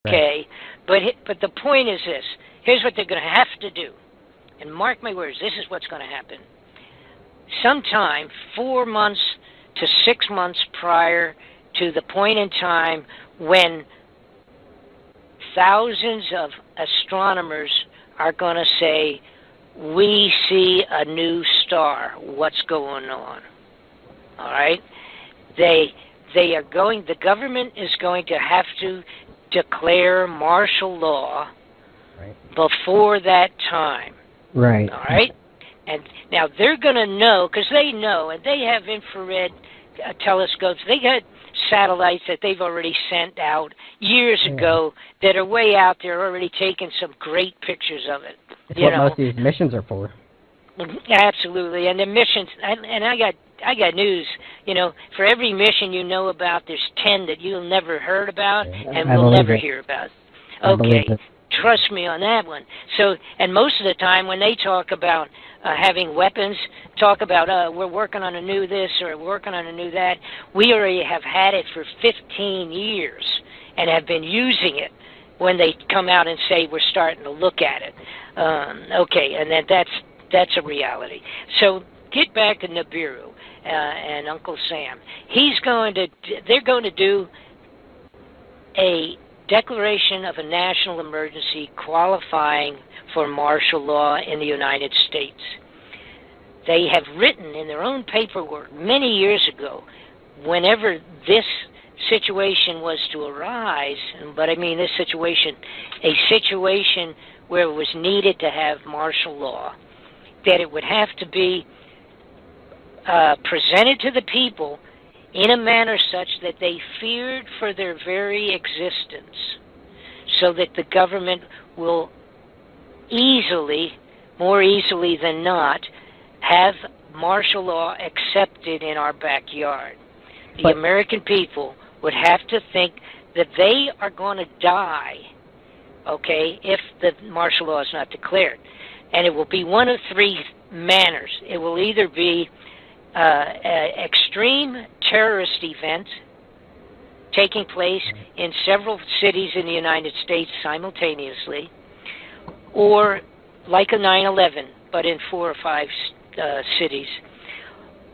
Right. Okay, but the point is this. Here's what they're going to have to do. And mark my words, this is what's going to happen. Sometime 4 months to 6 months prior to the point in time when thousands of astronomers are going to say, we see a new star. What's going on? All right? The government is going to have to declare martial law before that time. Right. All right? And now they're going to know, because they know, and they have infrared telescopes. They got satellites that they've already sent out years ago that are way out there, already taking some great pictures of it. It's what most of these missions are for. Absolutely, and the missions, and I got news. For every mission you know about, there's 10 that you'll never heard about and will never hear about. Okay, trust me on that one. So, and most of the time when they talk about having weapons, talk about we're working on a new this or working on a new that, we already have had it for 15 years and have been using it when they come out and say we're starting to look at it. Okay, and then that's a reality. So get back to Nibiru and Uncle Sam. They're going to do a declaration of a national emergency qualifying for martial law in the United States. They have written in their own paperwork many years ago, whenever this situation was to arise, but I mean this situation, a situation where it was needed to have martial law, that it would have to be presented to the people in a manner such that they feared for their very existence, so that the government will more easily than not, have martial law accepted in our backyard. The American people would have to think that they are going to die, okay, if the martial law is not declared. And it will be one of three manners. It will either be an extreme terrorist event taking place in several cities in the United States simultaneously, or like a 9/11, but in 4 or 5 cities,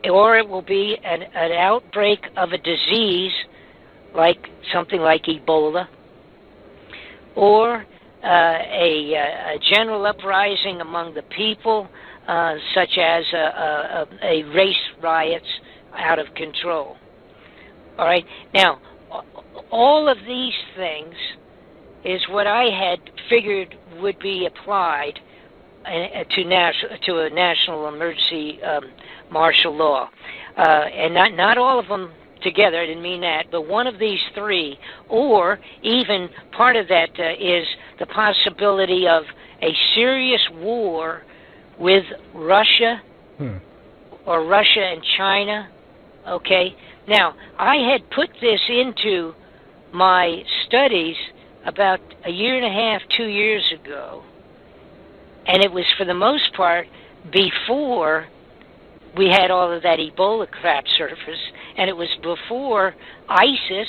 or it will be an outbreak of a disease like something like Ebola, or a general uprising among the people, such as a race riots out of control. All right. Now, all of these things is what I had figured would be applied to a national emergency martial law, and not all of them together. I didn't mean that, but one of these three, or even part of that is the possibility of a serious war with Russia or Russia and China. Okay. Now, I had put this into my studies about a year and a half, 2 years ago, and it was for the most part before we had all of that Ebola crap surface, and it was before ISIS.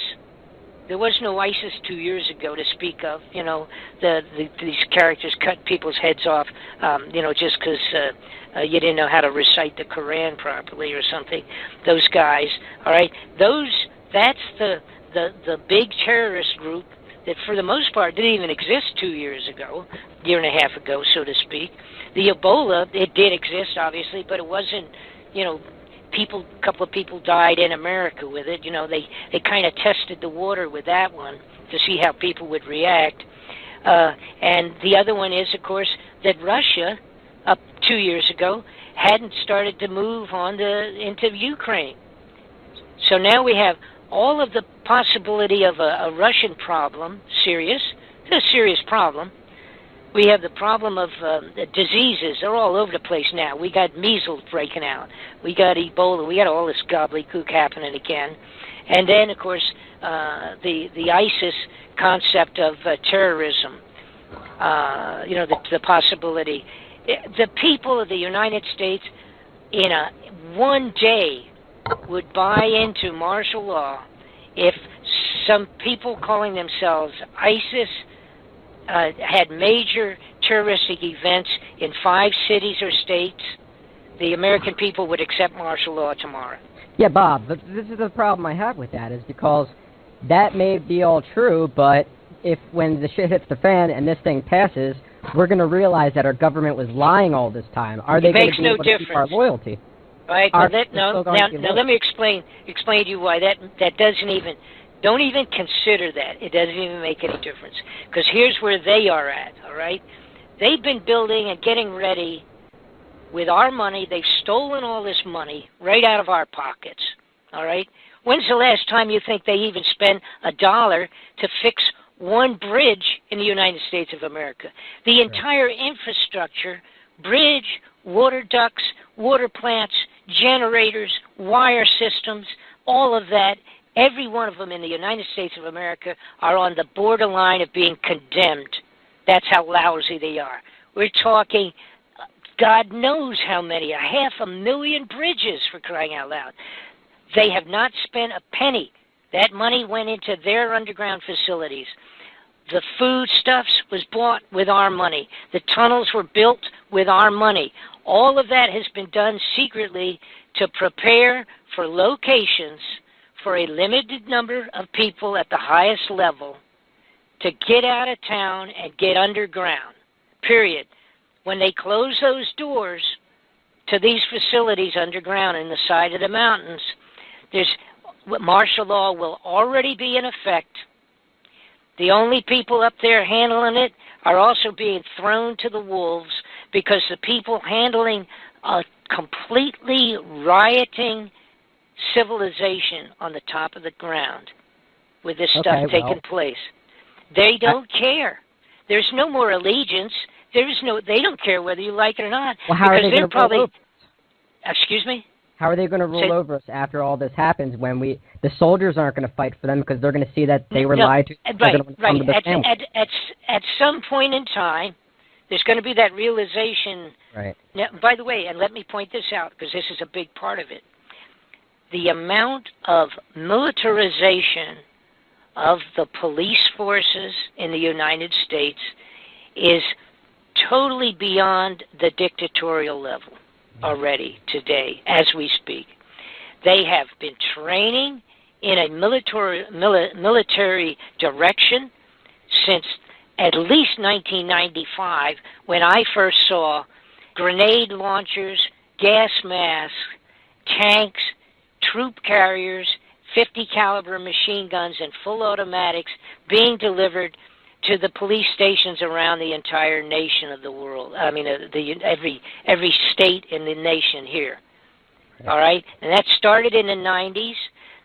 There was no ISIS 2 years ago to speak of. These characters cut people's heads off, just because you didn't know how to recite the Quran properly or something. Those guys, all right, that's the big terrorist group that for the most part didn't even exist 2 years ago, year and a half ago, so to speak. The Ebola, it did exist, obviously, but it wasn't, a couple of people died in America with it. They kind of tested the water with that one to see how people would react. And the other one is, of course, that Russia, up 2 years ago, hadn't started to move on into Ukraine. So now we have all of the possibility of a Russian problem, serious. It's a serious problem. We have the problem of the diseases. They're all over the place now. We got measles breaking out. We got Ebola. We got all this gobbledygook happening again. And then, of course, the ISIS concept of terrorism, the possibility. The people of the United States in one day would buy into martial law if some people calling themselves ISIS had major terroristic events in 5 cities or states, the American people would accept martial law tomorrow. Yeah, Bob, but this is the problem I have with that, is because that may be all true, but when the shit hits the fan and this thing passes, we're going to realize that our government was lying all this time. Are they going to be able to keep our loyalty? Right. Well, now let me explain to you why that doesn't even. Don't even consider that. It doesn't even make any difference. Because here's where they are at, all right? They've been building and getting ready with our money. They've stolen all this money right out of our pockets, all right? When's the last time you think they even spent $1 to fix one bridge in the United States of America? The entire infrastructure, bridge, water ducts, water plants, generators, wire systems, all of that, every one of them in the United States of America are on the borderline of being condemned. That's how lousy they are. We're talking, God knows how many, 500,000 bridges, for crying out loud. They have not spent a penny. That money went into their underground facilities. The foodstuffs was bought with our money. The tunnels were built with our money. All of that has been done secretly to prepare for locations for a limited number of people at the highest level to get out of town and get underground, period. When they close those doors to these facilities underground in the side of the mountains, martial law will already be in effect. The only people up there handling it are also being thrown to the wolves because the people handling a completely rioting civilization on the top of the ground with this stuff taking place. They don't care. There's no more allegiance. They don't care whether you like it or not. Well, how are they going to roll over? Excuse me? How are they going to roll over us after all this happens when the soldiers aren't going to fight for them because they're going to see that they were lied to? Right. At some point in time, there's going to be that realization. Right. Now, by the way, and let me point this out because this is a big part of it. The amount of militarization of the police forces in the United States is totally beyond the dictatorial level already today as we speak. They have been training in a military direction since at least 1995 when I first saw grenade launchers, gas masks, tanks, troop carriers, 50 caliber machine guns and full automatics being delivered to the police stations around the entire nation of the world. I mean, every state in the nation here. All right? And that started in the 90s.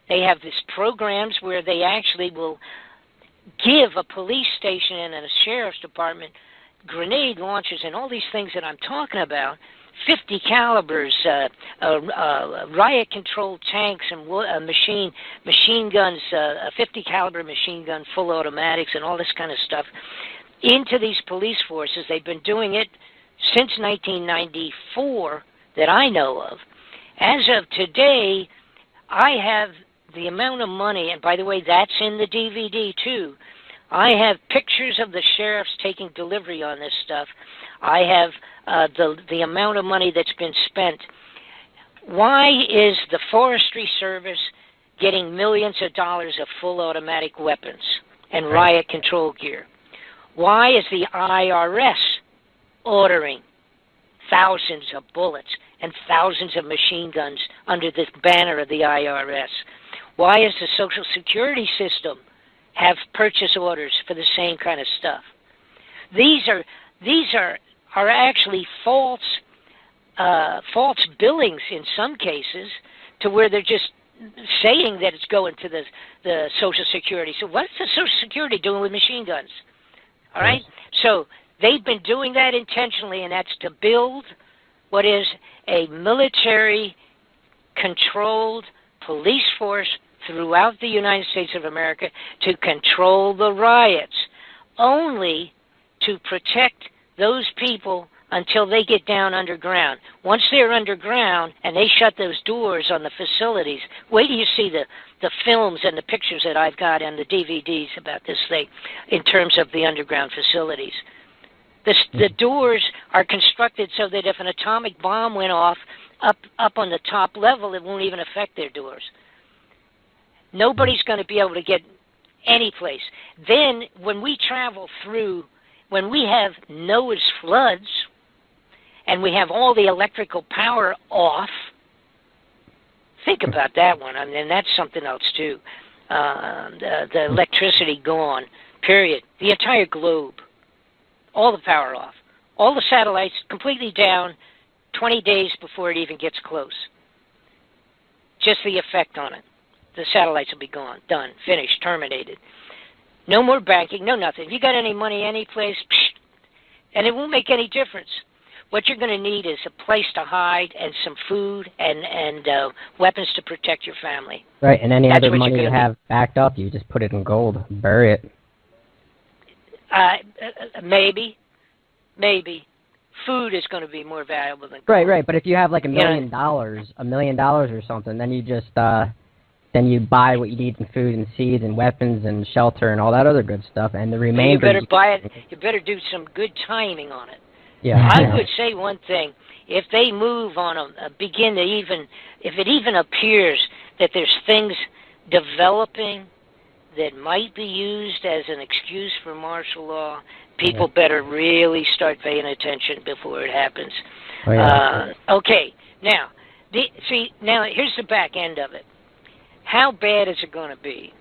They have these programs where they actually will give a police station and a sheriff's department grenade launchers and all these things that I'm talking about, 50 calibers, riot-controlled tanks and machine guns, 50 caliber machine gun, full automatics, and all this kind of stuff into these police forces. They've been doing it since 1994 that I know of. As of today, I have the amount of money, and by the way, that's in the DVD too. I have pictures of the sheriffs taking delivery on this stuff. I have the amount of money that's been spent. Why is the Forestry Service getting millions of dollars of full automatic weapons and riot control gear? Why is the IRS ordering thousands of bullets and thousands of machine guns under the banner of the IRS? Why is the Social Security system have purchase orders for the same kind of stuff? These are actually false billings in some cases, to where they're just saying that it's going to the Social Security. So what's the Social Security doing with machine guns? All right? So they've been doing that intentionally, and that's to build what is a military-controlled police force throughout the United States of America to control the riots, only to protect those people until they get down underground. Once they're underground and they shut those doors on the facilities, wait till you see the the films and the pictures that I've got and the DVDs about this thing in terms of the underground facilities. The doors are constructed so that if an atomic bomb went off up on the top level, it won't even affect their doors. Nobody's going to be able to get any place. Then when we travel through, when we have Noah's floods and we have all the electrical power off, think about that one. I mean, that's something else too. The electricity gone, period. The entire globe. All the power off. All the satellites completely down 20 days before it even gets close. Just the effect on it. The satellites will be gone, done, finished, terminated. No more banking, no nothing. If you got any money any place, and it won't make any difference. What you're going to need is a place to hide and some food and weapons to protect your family. Right, and any other money you have backed up, you just put it in gold, bury it. Maybe. Food is going to be more valuable than gold. Right, but if you have like $1 million or something, then you just, then you buy what you need in food and seeds and weapons and shelter and all that other good stuff, and the remainder... You better buy it, you better do some good timing on it. Yeah. I would say one thing, if they move on begin to even, if it even appears that there's things developing that might be used as an excuse for martial law, people better really start paying attention before it happens. Oh, yeah. Okay, now, now here's the back end of it. How bad is it going to be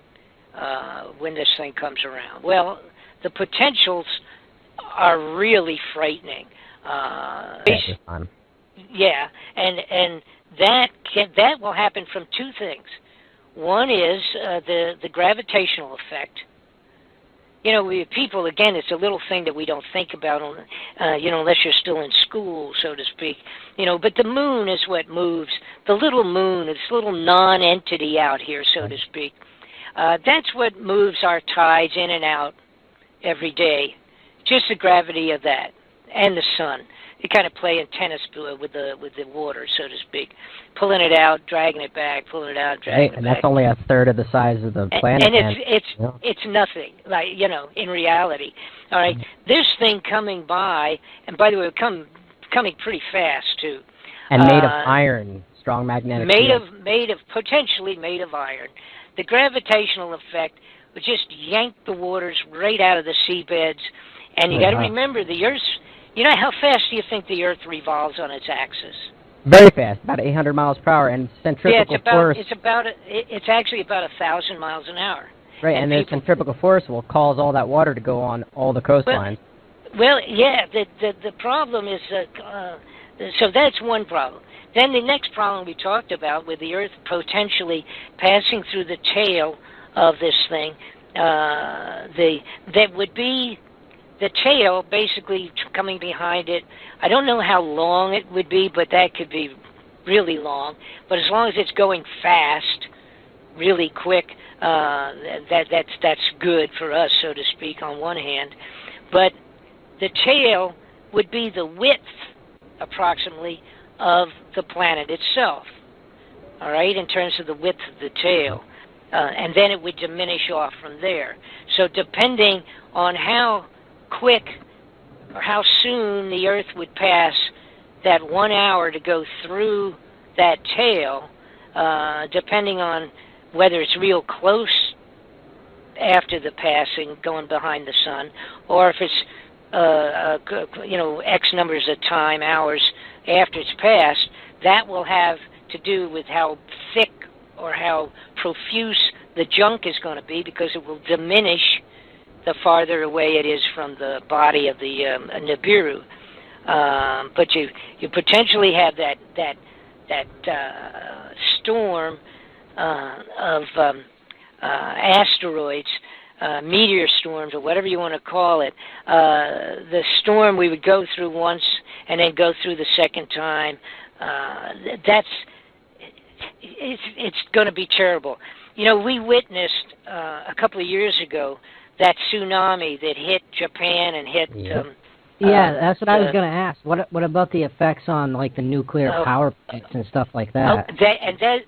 when this thing comes around? Well, the potentials are really frightening. Yeah, and that will happen from two things. One is the gravitational effect. You know, people, again, it's a little thing that we don't think about, you know, unless you're still in school, so to speak. You know, but the moon is what moves. The little moon, this little non-entity out here, so to speak. That's what moves our tides in and out every day. Just the gravity of that, and the sun. You kind of play in tennis with the water, so to speak, pulling it out, dragging it back, pulling it out, dragging it back. And that's only a third of the size of the planet. And it's nothing, like, you know, in reality. All right, this thing coming by, and by the way, coming pretty fast too. And made of iron, strong magnetic field. Potentially made of iron. The gravitational effect would just yank the waters right out of the seabeds. And you got to remember, the Earth's, you know, how fast do you think the Earth revolves on its axis? Very fast, about 800 miles per hour, and centrifugal force. It's actually about 1,000 miles an hour. Right, and the centrifugal force will cause all that water to go on all the coastlines. Well, yeah, the problem is that, so that's one problem. Then the next problem we talked about, with the Earth potentially passing through the tail of this thing, that would be the tail basically coming behind it. I don't know how long it would be, but that could be really long. But as long as it's going fast, really quick, that's good for us, so to speak, on one hand. But the tail would be the width, approximately, of the planet itself, all right, in terms of the width of the tail. And then it would diminish off from there. So depending on how quick or how soon the Earth would pass that 1 hour to go through that tail, depending on whether it's real close after the passing, going behind the sun, or if it's you know, X numbers of time, hours after it's passed, that will have to do with how thick or how profuse the junk is going to be, because it will diminish the farther away it is from the body of the Nibiru. But you potentially have that storm of asteroids, meteor storms, or whatever you want to call it. The storm we would go through once and then go through the second time. It's going to be terrible. You know, we witnessed a couple of years ago that tsunami that hit Japan and hit Yeah, that's what I was going to ask. What about the effects on like the nuclear power plants and stuff like that?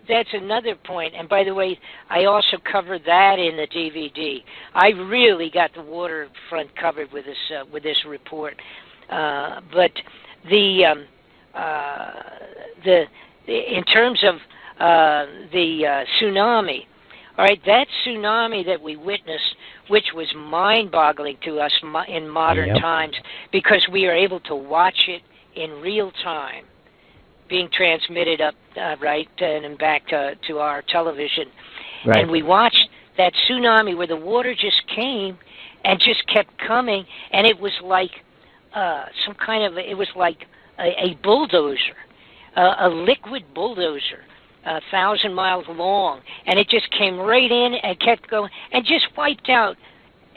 That's another point. And by the way, I also covered that in the DVD. I really got the waterfront covered with this report. But in terms of the tsunami. All right, that tsunami that we witnessed, which was mind-boggling to us in modern times, because we are able to watch it in real time, being transmitted up, and back to our television. Right. And we watched that tsunami where the water just came and just kept coming, and it was like it was like a bulldozer, a liquid bulldozer. 1,000 miles long, and it just came right in and kept going and just wiped out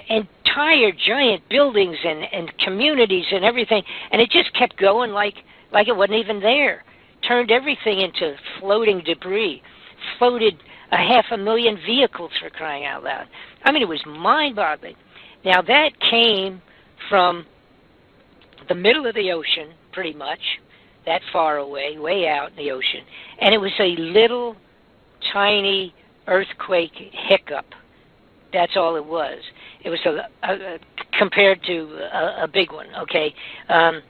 entire giant buildings and communities and everything, and it just kept going like it wasn't even there. Turned everything into floating debris, floated 500,000 vehicles, for crying out loud. I mean, it was mind-boggling. Now, that came from the middle of the ocean, pretty much, that far away, way out in the ocean, and it was a little tiny earthquake hiccup. That's all it was. It was compared to a big one, okay, a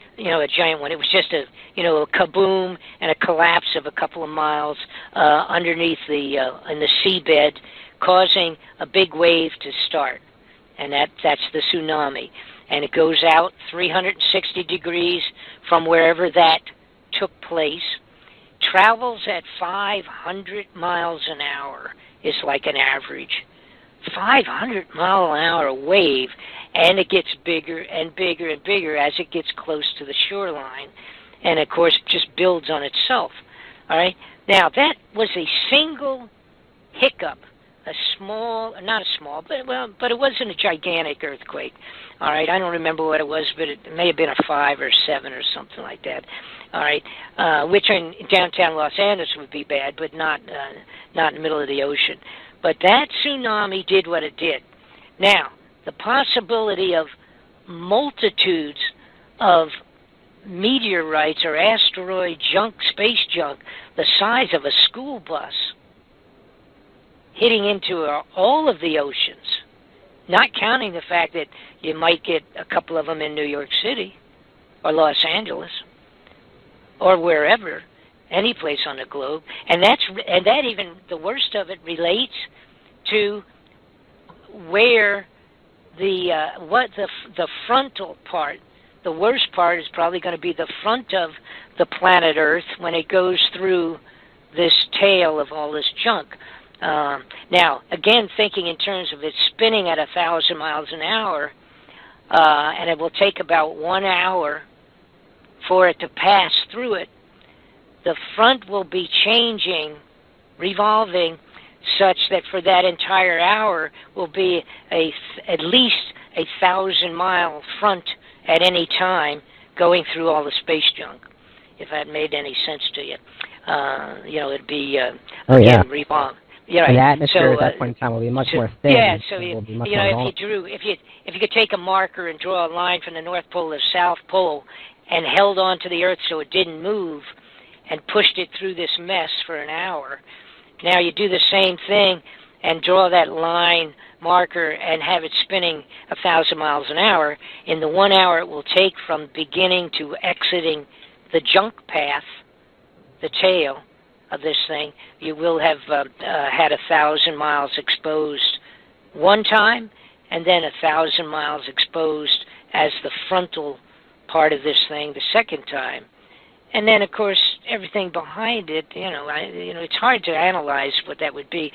giant one. It was just a kaboom and a collapse of a couple of miles underneath in the seabed, causing a big wave to start, and that's the tsunami. And it goes out 360 degrees from wherever that took place, travels at 500 miles an hour is like an average. 500-mile-an-hour wave, and it gets bigger and bigger and bigger as it gets close to the shoreline. And, of course, it just builds on itself. All right? Now, that was a single hiccup, not a small, but it wasn't a gigantic earthquake. All right? I don't remember what it was, but it may have been a 5 or 7 or something like that. All right? Which in downtown Los Angeles would be bad, but not in the middle of the ocean. But that tsunami did what it did. Now, the possibility of multitudes of meteorites or asteroid junk, space junk, the size of a school bus, hitting into all of the oceans, not counting the fact that you might get a couple of them in New York City or Los Angeles or wherever, any place on the globe, and that even the worst of it relates to where the frontal part. The worst part is probably going to be the front of the planet Earth when it goes through this tail of all this junk. Now, again, thinking in terms of it spinning at 1,000 miles an hour, and it will take about 1 hour for it to pass through it, the front will be changing, revolving, such that for that entire hour will be at least 1,000-mile front at any time going through all the space junk. If that made any sense to you, it'd be revolve. Yeah, right. The atmosphere at that point in time will be much more thin. Yeah, so if you could take a marker and draw a line from the North Pole to the South Pole and held onto the Earth so it didn't move, and pushed it through this mess for an hour. Now you do the same thing and draw that line marker and have it spinning 1,000 miles an hour. In the 1 hour it will take from beginning to exiting the junk path, the tail of this thing, you will have had 1,000 miles exposed one time, and then 1,000 miles exposed as the frontal part of this thing the second time. And then, of course, everything behind it, it's hard to analyze what that would be.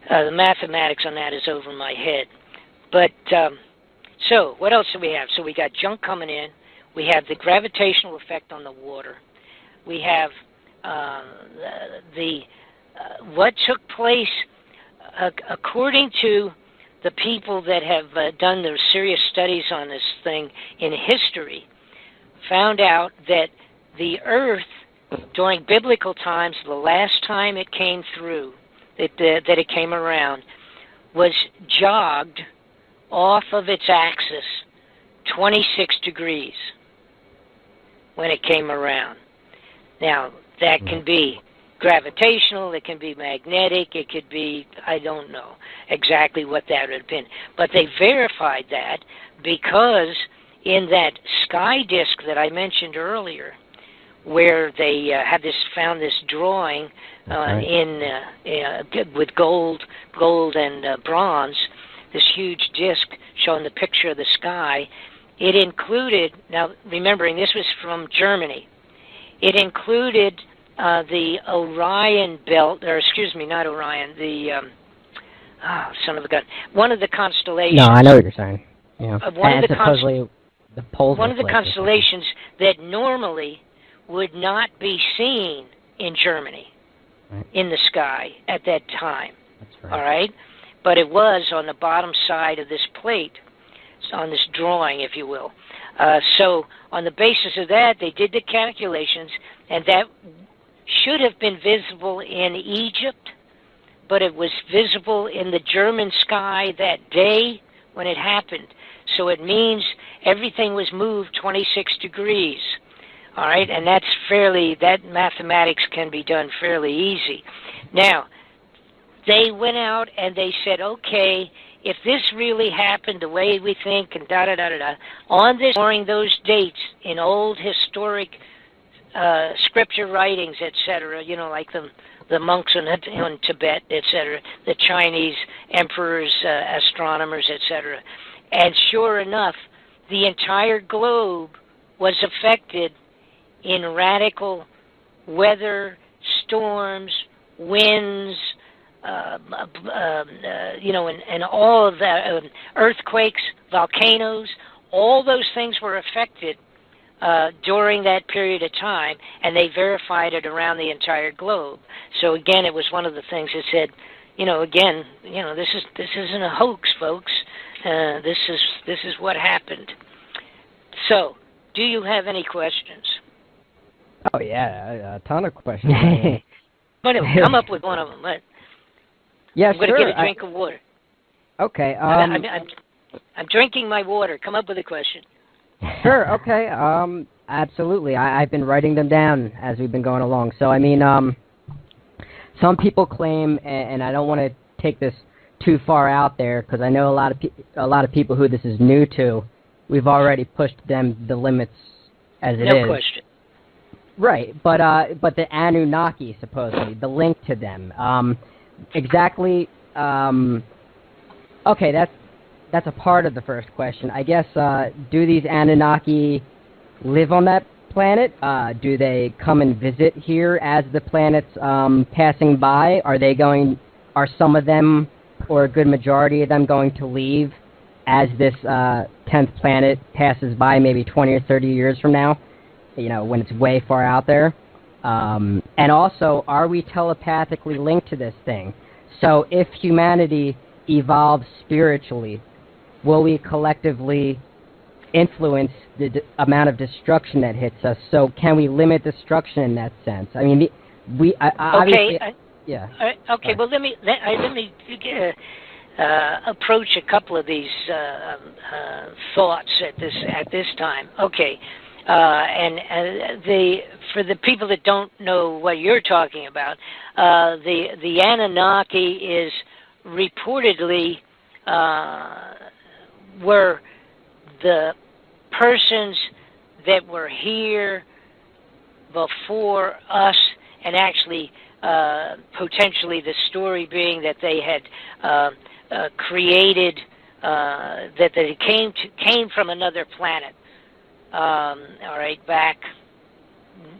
The mathematics on that is over my head. But, so, what else do we have? So we got junk coming in. We have the gravitational effect on the water. We have what took place, according to the people that have done their serious studies on this thing in history, found out that the Earth, during biblical times, the last time it came through, that it came around, was jogged off of its axis 26 degrees when it came around. Now, that can be gravitational, it can be magnetic, it could be, I don't know exactly what that would have been. But they verified that because in that sky disk that I mentioned earlier, where they found this drawing with gold and bronze, this huge disk showing the picture of the sky. It included, now remembering this was from Germany, it included the Orion belt, or excuse me, not Orion, the son of a gun, one of the constellations. No, I know what you're saying. Yeah, one of the poles. One of the constellations that normally would not be seen in Germany, in the sky at that time. That's right. All right? But it was on the bottom side of this plate, on this drawing, if you will. So on the basis of that, they did the calculations, and that should have been visible in Egypt, but it was visible in the German sky that day when it happened. So it means everything was moved 26 degrees. All right, and that mathematics can be done fairly easy. Now, they went out and they said, okay, if this really happened the way we think, and on this, during those dates in old historic scripture writings, etc., you know, like the monks in Tibet, etc., the Chinese emperors, astronomers, etc., and sure enough, the entire globe was affected in radical weather, storms, winds, you know, and all of that, earthquakes, volcanoes, all those things were affected during that period of time, and they verified it around the entire globe. So again, it was one of the things that said, you know, again, you know, this isn't a hoax, folks. This is what happened. So, do you have any questions? Oh yeah, a ton of questions. But anyway, come up with one of them. Yes, I'm going to get a drink of water. Okay. I'm drinking my water. Come up with a question. Sure. Okay. Absolutely. I've been writing them down as we've been going along. So I mean, some people claim, and I don't want to take this too far out there because I know a lot of people who this is new to. We've already pushed them the limits as it is. No question. Right, but the Anunnaki, supposedly, the link to them, exactly. Okay, that's a part of the first question. I guess. Do these Anunnaki live on that planet? Do they come and visit here as the planet's passing by? Are some of them, or a good majority of them, going to leave as this 10th planet passes by, maybe 20 or 30 years from now? You know, when it's way far out there. And also, are we telepathically linked to this thing? So if humanity evolves spiritually, will we collectively influence the amount of destruction that hits us? So can we limit destruction in that sense? I mean, obviously... Yeah. Okay, well, let me approach a couple of these thoughts at this time. Okay. For the people that don't know what you're talking about, the Anunnaki is reportedly were the persons that were here before us, and actually potentially the story being that they had created, that they came from another planet. All right, back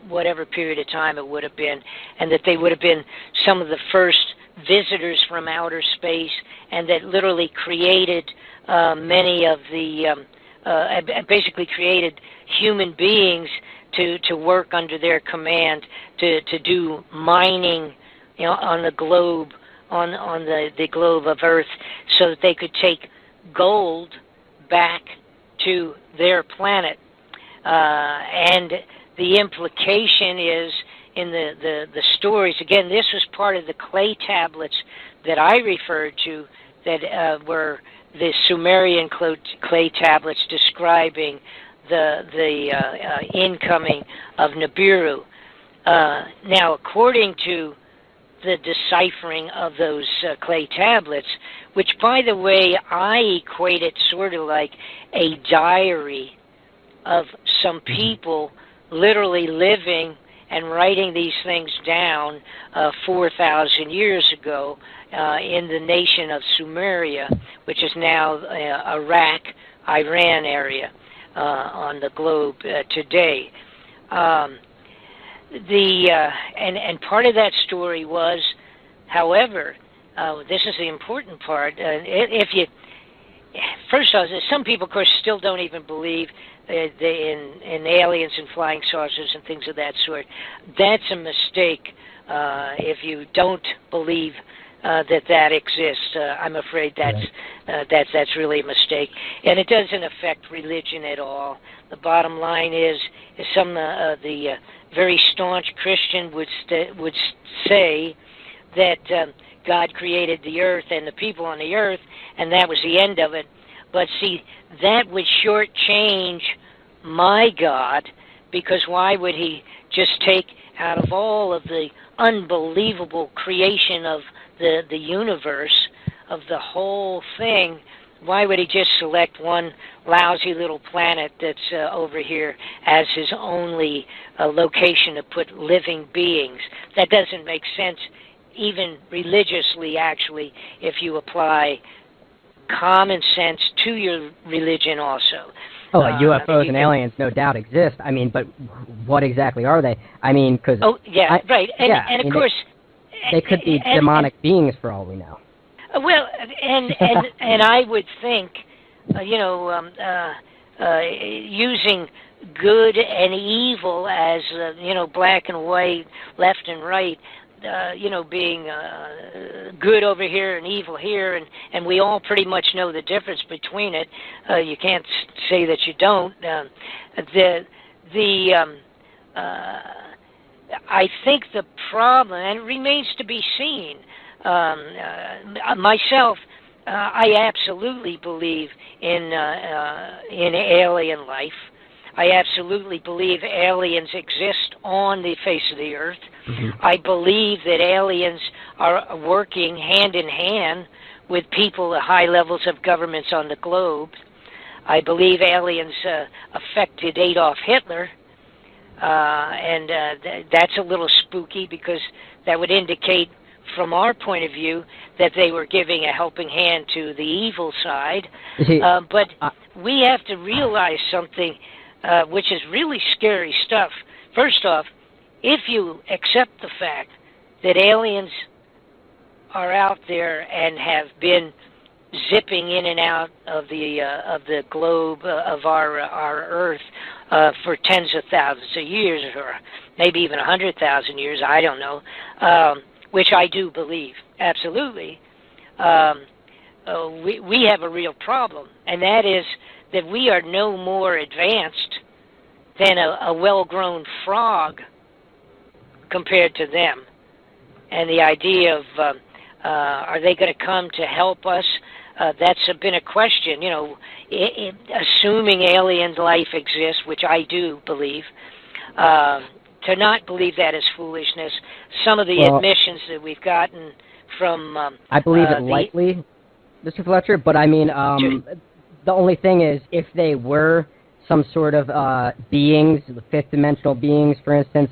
whatever period of time it would have been, and that they would have been some of the first visitors from outer space, and that literally created many of the, basically created human beings to work under their command, to do mining, you know, on the globe, on the globe of Earth, so that they could take gold back to their planet. And the implication is in the stories, again, this was part of the clay tablets that I referred to that were the Sumerian clay tablets describing the incoming of Nibiru. Now, according to the deciphering of those clay tablets, which, by the way, I equate it sort of like a diary of some people literally living and writing these things down 4,000 years ago in the nation of Sumeria, which is now Iraq, Iran area on the globe today. And part of that story was, however, this is the important part. First off, some people, of course, still don't even believe in aliens and flying saucers and things of that sort. That's a mistake if you don't believe that exists. I'm afraid that's really a mistake, and it doesn't affect religion at all. The bottom line is some the very staunch Christian would say that God created the earth and the people on the earth, and that was the end of it. But see, that would shortchange my God, because why would he just take out of all of the unbelievable creation of the universe, of the whole thing, why would he just select one lousy little planet that's over here as his only location to put living beings? That doesn't make sense, even religiously, actually, if you apply common sense to your religion also. Oh, UFOs and aliens no doubt exist. I mean, but what exactly are they? I mean, because... Oh, yeah, right. And of course... They could be demonic beings for all we know. Well, and I would think, using good and evil as, black and white, left and right, being good over here and evil here, and we all pretty much know the difference between it. You can't say that you don't. I think the problem, and it remains to be seen, myself, I absolutely believe in alien life. I absolutely believe aliens exist on the face of the earth. Mm-hmm. I believe that aliens are working hand in hand with people at high levels of governments on the globe. I believe aliens affected Adolf Hitler, and that's a little spooky, because that would indicate, from our point of view, that they were giving a helping hand to the evil side. But we have to realize something, which is really scary stuff. First off, if you accept the fact that aliens are out there and have been zipping in and out of the globe of our Earth for tens of thousands of years, or maybe even 100,000 years, I don't know, which I do believe, absolutely, we have a real problem, and that is that we are no more advanced than a well-grown frog compared to them. And the idea of, are they going to come to help us? That's been a question, assuming alien life exists, which I do believe. To not believe that is foolishness. Some of the admissions that we've gotten from... I believe it lightly, Mr. Fletcher, but I mean, the only thing is, if they were some sort of beings, fifth-dimensional beings, for instance,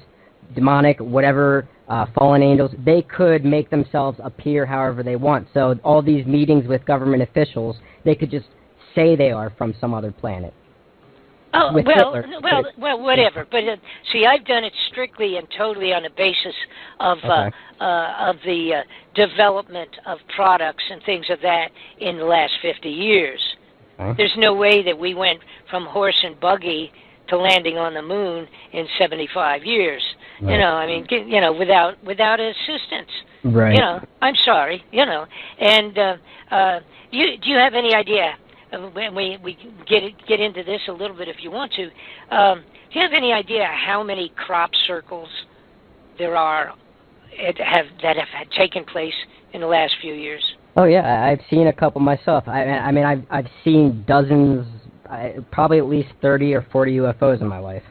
demonic, whatever, fallen angels, they could make themselves appear however they want. So all these meetings with government officials, they could just say they are from some other planet. Oh, well, whatever. But see, I've done it strictly and totally on the basis of the development of products and things of that in the last 50 years. Okay. There's no way that we went from horse and buggy to landing on the moon in 75 years. Right. Without assistance. Right. I'm sorry. And do you have any idea? When we get into this a little bit, if you want to, do you have any idea how many crop circles there are that have taken place in the last few years? Oh yeah, I've seen a couple myself. I mean, I've seen dozens, probably at least 30 or 40 UFOs in my life.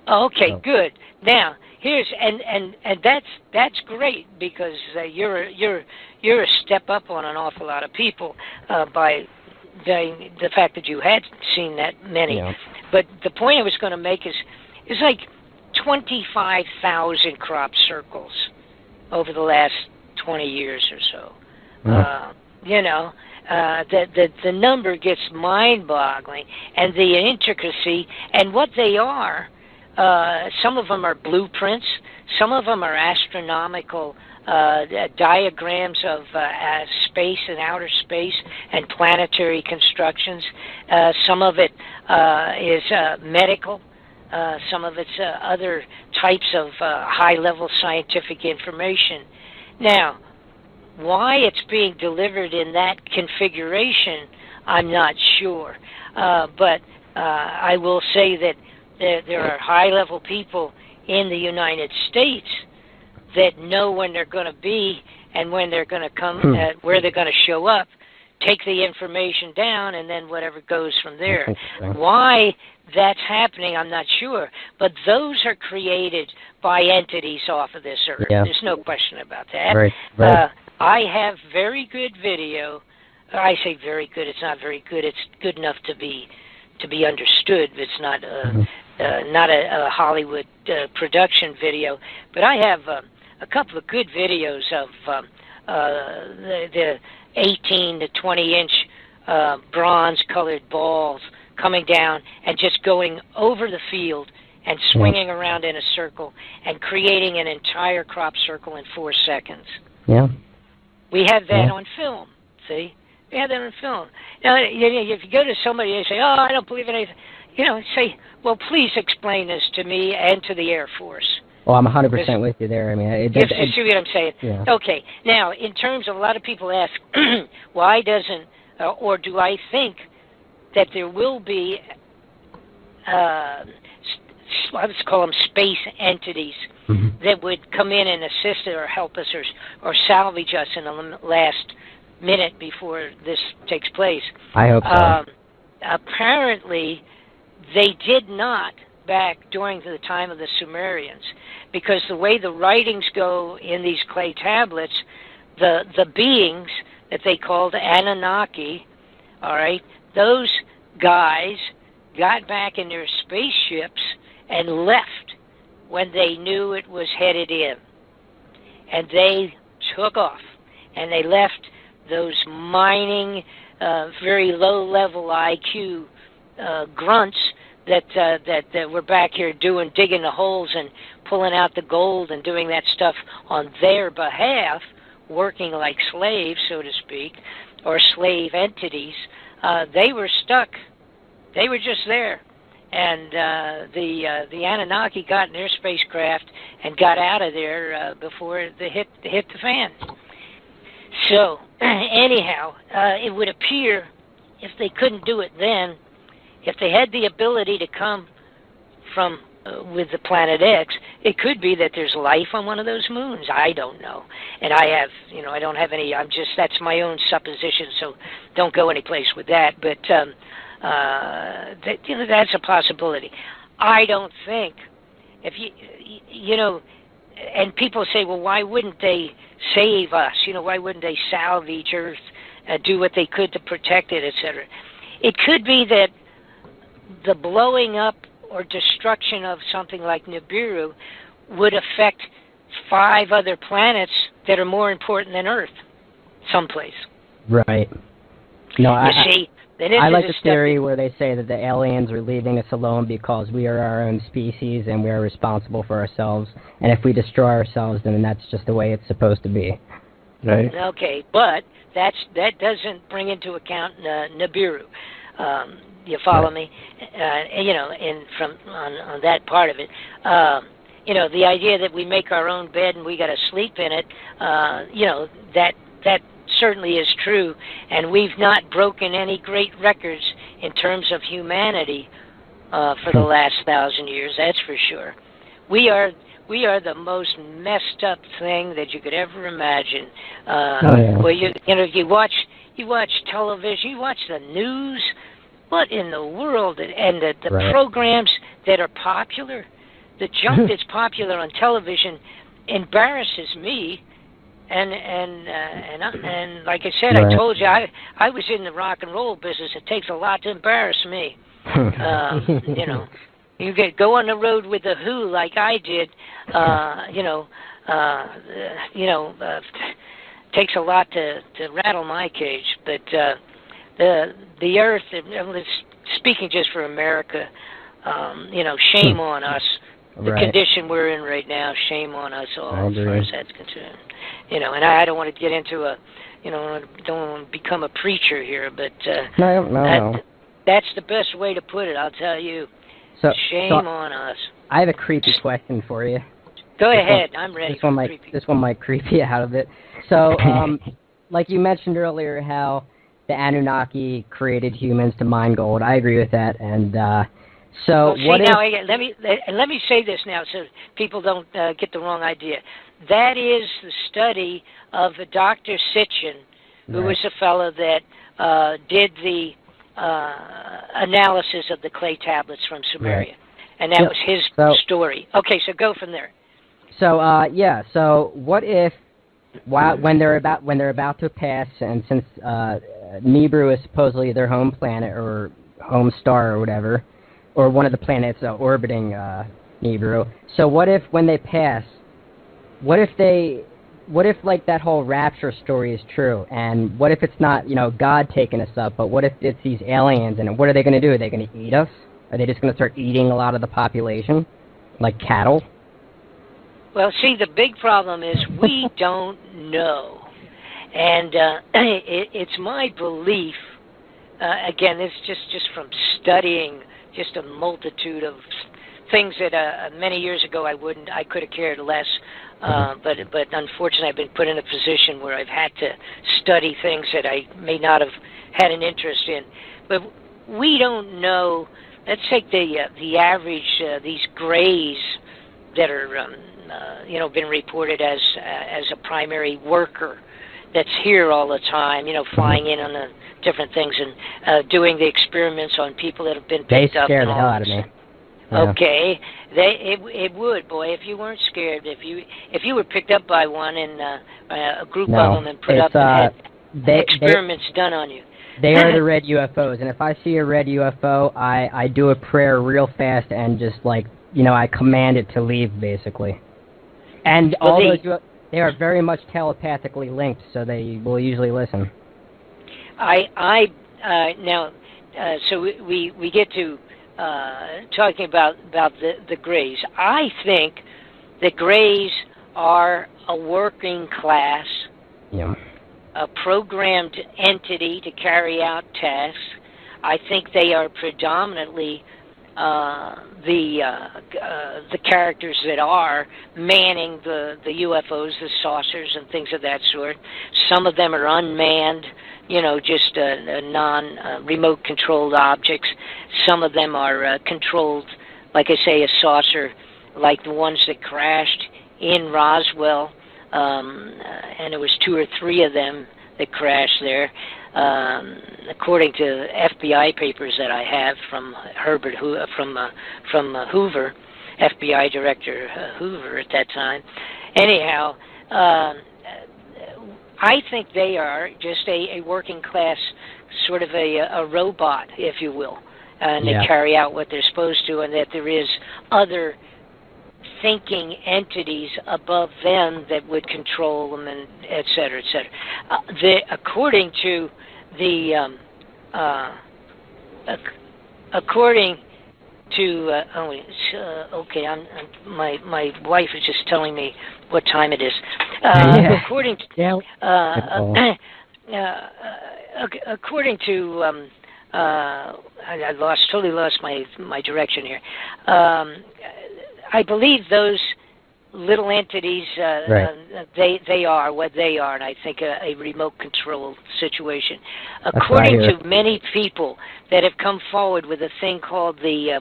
Okay, So. good. Now here's and that's great because you're a step up on an awful lot of people by the fact that you had seen that many. Yeah. But the point I was going to make is like 25,000 crop circles over the last 20 years or so. Yeah. You know, the number gets mind-boggling, and the intricacy and what they are. Some of them are blueprints. Some of them are astronomical diagrams of space and outer space and planetary constructions. Some of it is medical. Some of it's other types of high-level scientific information. Now, why it's being delivered in that configuration, I'm not sure. But I will say that there are high-level people in the United States that know when they're going to be and when they're going to come, where they're going to show up, take the information down, and then whatever goes from there. Why that's happening, I'm not sure. But those are created by entities off of this earth. Yeah. There's no question about that. Right. I have very good video. I say very good. It's not very good. It's good enough to be understood. It's not not a Hollywood production video. But I have a couple of good videos of the 18 to 20 inch bronze-colored balls coming down and just going over the field and swinging around in a circle and creating an entire crop circle in 4 seconds. Yeah. We have that on film, see? We have that on film. Now, if you go to somebody and say, oh, I don't believe in anything, say, well, please explain this to me and to the Air Force. Well, I'm 100% with you there. I mean, you see what I'm saying? Yeah. Okay. Now, in terms of a lot of people ask, why doesn't, or do I think that there will be, let's call them space entities that would come in and assist or help us or salvage us in the last minute before this takes place? I hope so. Apparently, they did not back during the time of the Sumerians, because the way the writings go in these clay tablets, the beings that they called Anunnaki, all right, those guys got back in their spaceships and left when they knew it was headed in. And they took off, and they left those mining, very low-level IQ grunts that were back here digging the holes and pulling out the gold and doing that stuff on their behalf, working like slaves, so to speak, or slave entities. They were stuck. They were just there. And the Anunnaki got in their spacecraft and got out of there before they hit the fan. So, anyhow, it would appear, if they couldn't do it then, if they had the ability to come from with the planet X, it could be that there's life on one of those moons. I don't know. And I have, I don't have any, that's my own supposition, so don't go any place with that. But, that's a possibility. I don't think, if and people say, well, why wouldn't they save us? Why wouldn't they salvage Earth, do what they could to protect it, etc.? It could be that the blowing up or destruction of something like Nibiru would affect 5 other planets that are more important than Earth, someplace. Right. No, I like the theory where they say that the aliens are leaving us alone because we are our own species and we are responsible for ourselves. And if we destroy ourselves, then that's just the way it's supposed to be. Right. Okay, but that doesn't bring into account Nibiru. You follow me? On that part of it. The idea that we make our own bed and we got to sleep in it, that certainly is true, and we've not broken any great records in terms of humanity for the last 1,000 years. That's for sure. We are We are the most messed up thing that you could ever imagine. Yeah. Well, you watch television, you watch the news. What in the world? And the Right. programs that are popular, the junk that's popular on television, embarrasses me. And like I said, Right. I told you I was in the rock and roll business. It takes a lot to embarrass me. You know, go on the road with the Who like I did. Takes a lot to rattle my cage. But the earth, speaking just for America, shame on us. The Right. condition we're in right now, shame on us all I as far agree. as that's concerned. And I don't want to get into don't want to become a preacher here, but No. that's the best way to put it, I'll tell you. So Shame on us. I have a creepy question for you. Go ahead, I'm ready for creepy. This one might creep you out of it. So, like you mentioned earlier, how the Anunnaki created humans to mine gold. I agree with that. And so, let me say this now, so people don't get the wrong idea. That is the study of Dr. Sitchin, who was a fellow that did the analysis of the clay tablets from Sumeria, Right. and that was his story. Okay, so go from there. So so what if when they're about to pass, and since Nibiru is supposedly their home planet or home star or whatever, or one of the planets orbiting Nibiru. So what if when they pass, what if like that whole rapture story is true, and what if it's not God taking us up, but what if it's these aliens, and what are they going to do? Are they going to eat us? Are they just going to start eating a lot of the population, like cattle? Well, see, the big problem is we don't know. And it's my belief, again, it's just from studying just a multitude of things that many years ago I could have cared less. But unfortunately I've been put in a position where I've had to study things that I may not have had an interest in. But we don't know. Let's take the average, these grays that are been reported as a primary worker that's here all the time, flying in on the different things and doing the experiments on people that have been picked up. They scared the hell out of me. Yeah. Okay, it would, boy, if you weren't scared, if you were picked up by one and a group of them and put up and had experiments done on you. They are the red UFOs, and if I see a red UFO, I do a prayer real fast and just I command it to leave, basically. And they are very much telepathically linked, so they will usually listen. So we get to talking about the Greys. I think the Greys are a working class, a programmed entity to carry out tasks. I think they are predominantly the characters that are manning the UFOs, the saucers, and things of that sort. Some of them are unmanned, just non-remote controlled objects. Some of them are controlled, like I say, a saucer, like the ones that crashed in Roswell, and there was 2 or 3 of them that crashed there. According to FBI papers that I have from from Hoover, FBI Director Hoover at that time. Anyhow, I think they are just a working class, sort of a robot, if you will, and they carry out what they're supposed to, and that there is other thinking entities above them that would control them, and et cetera, et cetera. According to my wife is just telling me what time it is. According to I totally lost my direction here. I believe those little entities. Right. They are what they are, and I think a remote control situation. That's According right. to many people that have come forward with a thing called the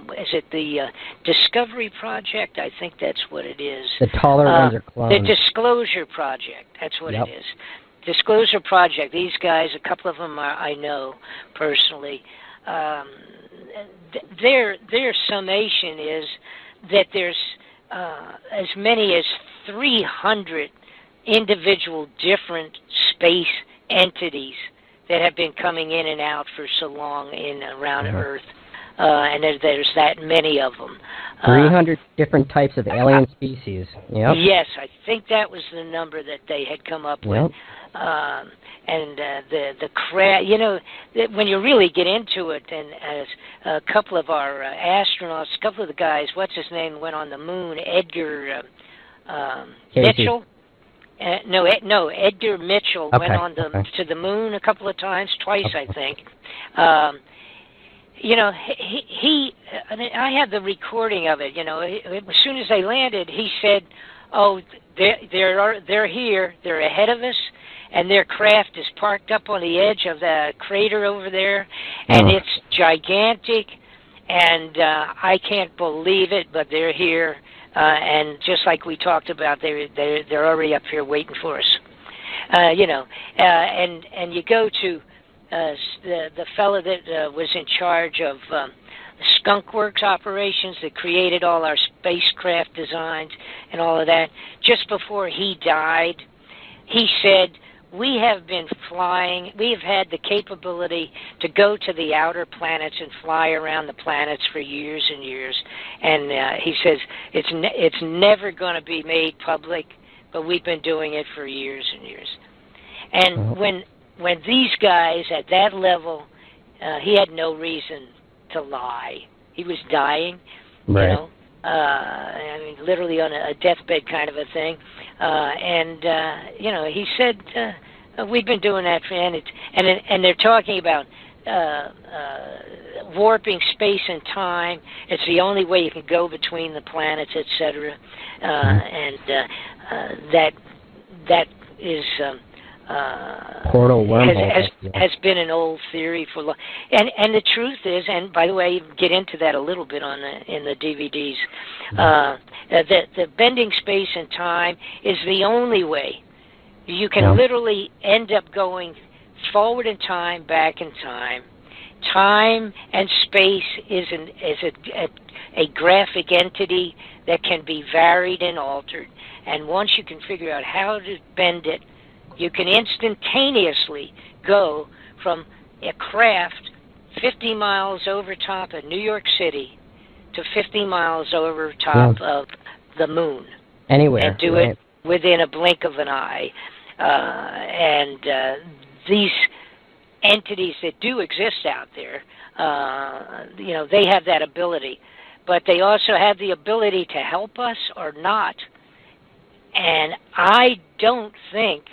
Discovery Project? I think that's what it is. The taller ones are The clones. Disclosure Project. That's what Yep. it is. Disclosure Project. These guys, a couple of them I know personally. Their summation is that there's as many as 300 individual different space entities that have been coming in and out for so long around Earth, and there's that many of them. 300 different types of alien species. Yep. Yes, I think that was the number that they had come up with. And the craft, when you really get into it, and as a couple of our astronauts, a couple of the guys, what's his name, went on the moon, Edgar Mitchell. Edgar Mitchell went on to the moon a couple of times, twice I think. I have the recording of it. As soon as they landed, he said, "Oh, they're here. They're ahead of us, and their craft is parked up on the edge of the crater over there, and it's gigantic, and I can't believe it, but they're here, and just like we talked about, they're already up here waiting for us." And you go to the fellow that was in charge of Skunk Works operations that created all our spacecraft designs and all of that. Just before he died, he said, "We have been flying, we have had the capability to go to the outer planets and fly around the planets for years and years." And he says, it's never going to be made public, but we've been doing it for years and years. And when these guys at that level, he had no reason to lie. He was dying, I mean, literally on a deathbed kind of a thing. He said, "We've been doing that for," and they're talking about warping space and time. It's the only way you can go between the planets, etc. That is portal wormhole has been an old theory for long. And the truth is, and by the way, you get into that a little bit in the DVDs. The bending space and time is the only way you can literally end up going forward in time, back in time. Time and space is a graphic entity that can be varied and altered. And once you can figure out how to bend it, you can instantaneously go from a craft 50 miles over top of New York City to 50 miles over top of the moon. Anywhere. And do it within a blink of an eye. These entities that do exist out there, they have that ability. But they also have the ability to help us or not. And I don't think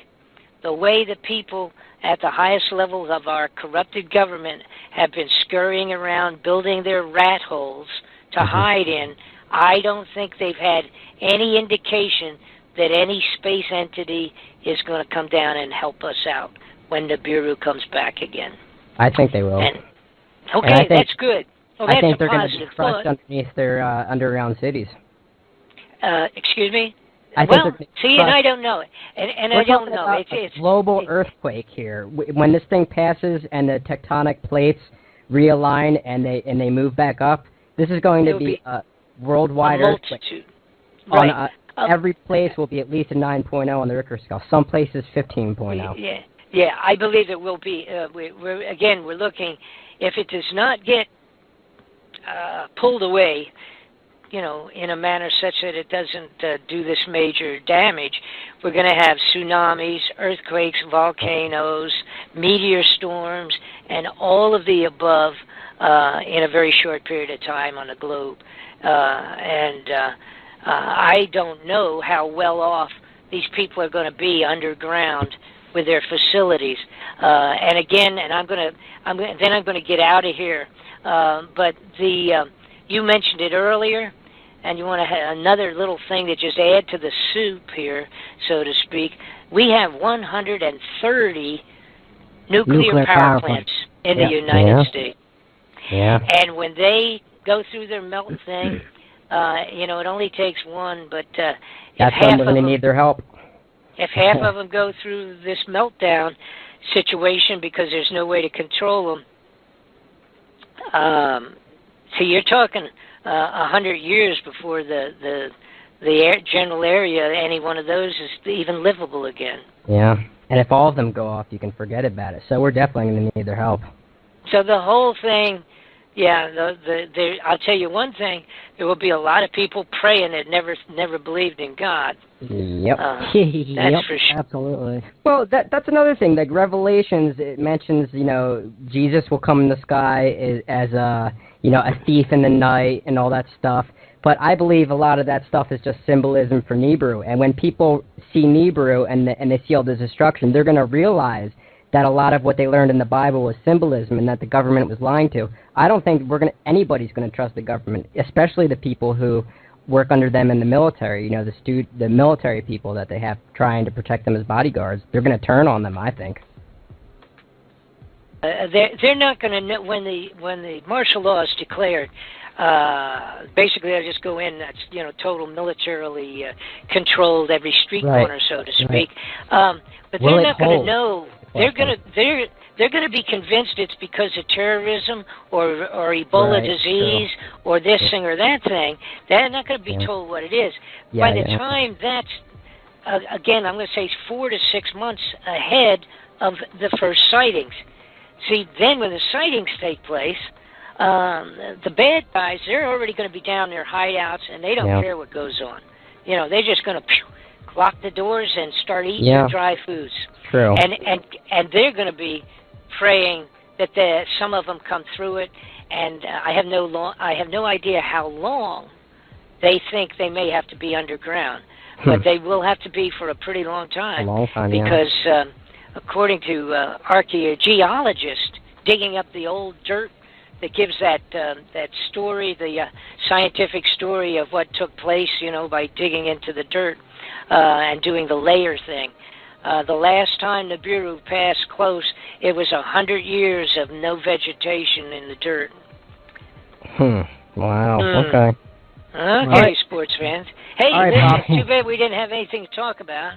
the way the people at the highest levels of our corrupted government have been scurrying around building their rat holes to hide in, I don't think they've had any indication that any space entity is going to come down and help us out when Nibiru comes back again. I think they will. That's good. Well, I think that's they're a going to be positive crushed thought. underneath their underground cities. Excuse me? I don't know. And I don't know. It's a global earthquake here. When this thing passes and the tectonic plates realign and they move back up, this is going to be a worldwide earthquake. Right. Every place will be at least a 9.0 on the Richter scale. Some places 15.0. Yeah. I believe it will be. We're looking. If it does not get pulled away, in a manner such that it doesn't do this major damage, we're going to have tsunamis, earthquakes, volcanoes, meteor storms, and all of the above in a very short period of time on the globe. I don't know how well off these people are going to be underground with their facilities. I'm going to get out of here. But you mentioned it earlier. and you want to have another little thing to just add to the soup here, so to speak, we have 130 nuclear power plants in the United States. Yeah. And when they go through their melt thing, it only takes one, but that's when we're going to need their help. If half of them go through this meltdown situation because there's no way to control them, so you're talking 100 years before the general area, any one of those is even livable again. Yeah, and if all of them go off, you can forget about it. So we're definitely going to need their help. So the whole thing, I'll tell you one thing, there will be a lot of people praying that never believed in God. Yep. That's for sure. Absolutely. Well, that's another thing. Like Revelations, it mentions, Jesus will come in the sky as a thief in the night and all that stuff. But I believe a lot of that stuff is just symbolism for Nibiru. And when people see Nibiru and they see all the destruction, they're going to realize that a lot of what they learned in the Bible was symbolism and that the government was lying to. I don't think anybody's going to trust the government, especially the people who work under them in the military. The military people that they have trying to protect them as bodyguards. They're going to turn on them, I think. They're not going to know when the martial law is declared. Basically, they'll just go in. That's total militarily controlled every street corner, so to speak. Right. But they're not going to know. They're going to be convinced it's because of terrorism or Ebola disease or this thing or that thing. They're not going to be told what it is. By the time that's again, I'm going to say 4 to 6 months ahead of the first sightings. See, then when the sightings take place, the bad guys, they're already going to be down their hideouts, and they don't care what goes on. They're just going to lock the doors and start eating their dry foods. True. And they're going to be praying that some of them come through it, and I have no idea how long they think they may have to be underground, but they will have to be for a pretty long time. A long time, because according to archaeologists digging up the old dirt that gives that story, the scientific story of what took place, by digging into the dirt and doing the layer thing. The last time Nibiru passed close, it was 100 years of no vegetation in the dirt. Wow. Okay. Okay, sports fans. Hey, it's too bad we didn't have anything to talk about.